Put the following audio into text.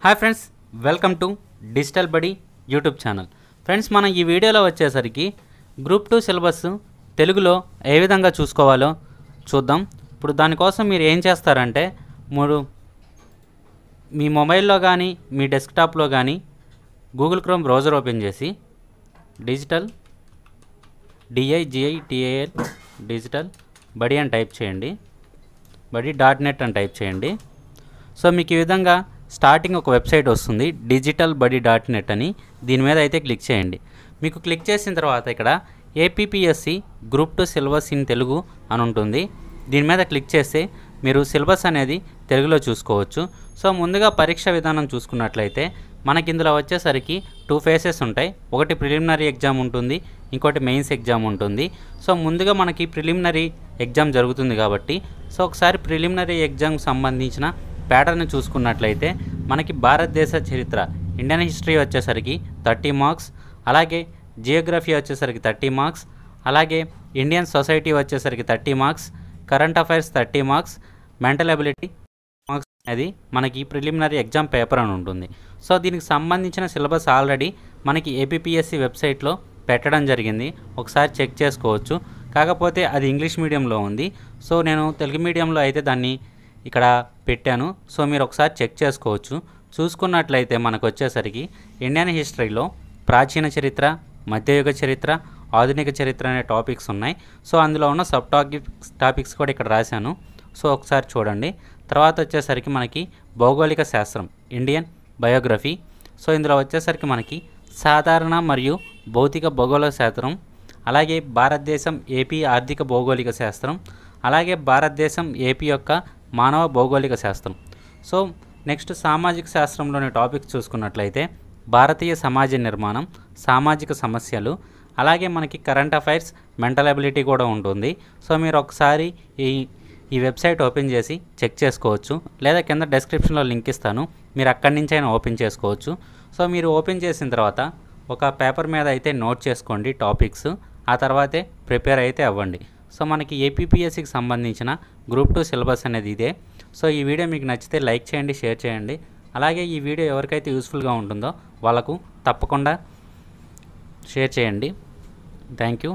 Hi friends, welcome to digital బడి YouTube channel. Friends, మనం ఈ వీడియోలో వచ్చేసరికి గ్రూప్ 2 సిలబస్ తెలుగులో ఏ విధంగా చూసుకోవాలో చూద్దాం. ఇప్పుడు దానికోసం మీరు ఏం చేస్తారంటే మీ మొబైల్లో కానీ మీ డెస్క్టాప్లో కానీ గూగుల్ క్రోమ్ బ్రౌజర్ ఓపెన్ చేసి డిజిటల్ డిజిటల్ బడి అని టైప్ చేయండి. badi.net అని టైప్ చేయండి. సో మీకు ఈ విధంగా స్టార్టింగ్ ఒక వెబ్సైట్ వస్తుంది, digitalbuddy.net అని. దీని మీద అయితే క్లిక్ చేయండి. మీకు క్లిక్ చేసిన తర్వాత ఇక్కడ APPSC group 2 syllabus in Telugu అని ఉంటుంది. దీని మీద క్లిక్ చేస్తే మీరు సిలబస్ అనేది తెలుగులో చూసుకోవచ్చు. సో ముందుగా పరీక్ష విధానం చూసుకున్నట్లయితే మనకి ఇందులో వచ్చేసరికి 2 ఫేసెస్ ఉంటాయి. ఒకటి ప్రిలిమినరీ ఎగ్జామ్ ఉంటుంది, ఇంకోటి మెయిన్స్ ఎగ్జామ్ ఉంటుంది. సో ముందుగా మనకి ప్రిలిమినరీ ఎగ్జామ్ జరుగుతుంది కాబట్టి ఒకసారి ప్రిలిమినరీ ఎగ్జామ్కి సంబంధించిన ప్యాటర్న్ చూసుకున్నట్లయితే మనకి భారతదేశ చరిత్ర, ఇండియన్ హిస్టరీ వచ్చేసరికి 30 మార్క్స్, అలాగే జియోగ్రఫీ వచ్చేసరికి 30 మార్క్స్, అలాగే ఇండియన్ సొసైటీ వచ్చేసరికి 30 marks, current affairs 30 marks, mental ability marks అనేది మనకి ప్రిలిమినరీ ఎగ్జామ్ పేపర్ అని ఉంటుంది. సో దీనికి సంబంధించిన సిలబస్ ఆల్రెడీ మనకి ఏపీపీఎస్సి వెబ్సైట్లో పెట్టడం జరిగింది, ఒకసారి చెక్ చేసుకోవచ్చు. కాకపోతే అది ఇంగ్లీష్ మీడియంలో ఉంది. సో నేను తెలుగు మీడియంలో అయితే దాన్ని ఇక్కడ పెట్టాను. సో మీరు ఒకసారి చెక్ చేసుకోవచ్చు. చూసుకున్నట్లయితే మనకు వచ్చేసరికి ఇండియన్ హిస్టరీలో ప్రాచీన చరిత్ర, మధ్యయుగ చరిత్ర, ఆధునిక చరిత్ర అనే టాపిక్స్ ఉన్నాయి. సో అందులో ఉన్న సబ్ టాపిక్స్ కూడా ఇక్కడ రాశాను. సో ఒకసారి చూడండి. తర్వాత వచ్చేసరికి మనకి భౌగోళిక శాస్త్రం, ఇండియన్ బయోగ్రఫీ. సో ఇందులో వచ్చేసరికి మనకి సాధారణ మరియు భౌతిక భౌగోళిక శాస్త్రం, అలాగే భారతదేశం ఏపీ ఆర్థిక భౌగోళిక శాస్త్రం, అలాగే భారతదేశం ఏపీ యొక్క మానవ భౌగోళిక శాస్త్రం. సో నెక్స్ట్ సామాజిక శాస్త్రంలోని టాపిక్స్ చూసుకున్నట్లయితే భారతీయ సమాజ నిర్మాణం, సామాజిక సమస్యలు, అలాగే మనకి కరెంట్ అఫైర్స్, మెంటల్ అబిలిటీ కూడా ఉంటుంది. సో మీరు ఒకసారి ఈ వెబ్సైట్ ఓపెన్ చేసి చెక్ చేసుకోవచ్చు, లేదా కింద డెస్క్రిప్షన్లో లింక్ ఇస్తాను, మీరు అక్కడి నుంచి అయినా ఓపెన్ చేసుకోవచ్చు. సో మీరు ఓపెన్ చేసిన తర్వాత ఒక పేపర్ మీద అయితే నోట్ చేసుకోండి టాపిక్స్, ఆ తర్వాతే ప్రిపేర్ అయితే అవ్వండి. సో మనకి ఏపీపీఎస్సికి సంబంధించిన గ్రూప్ 2 సిలబస్ అనేది ఇదే. సో ఈ వీడియో మీకు నచ్చితే లైక్ చేయండి, షేర్ చేయండి. అలాగే ఈ వీడియో ఎవరికైతే యూస్ఫుల్గా ఉంటుందో వాళ్ళకు తప్పకుండా షేర్ చేయండి. Thank you.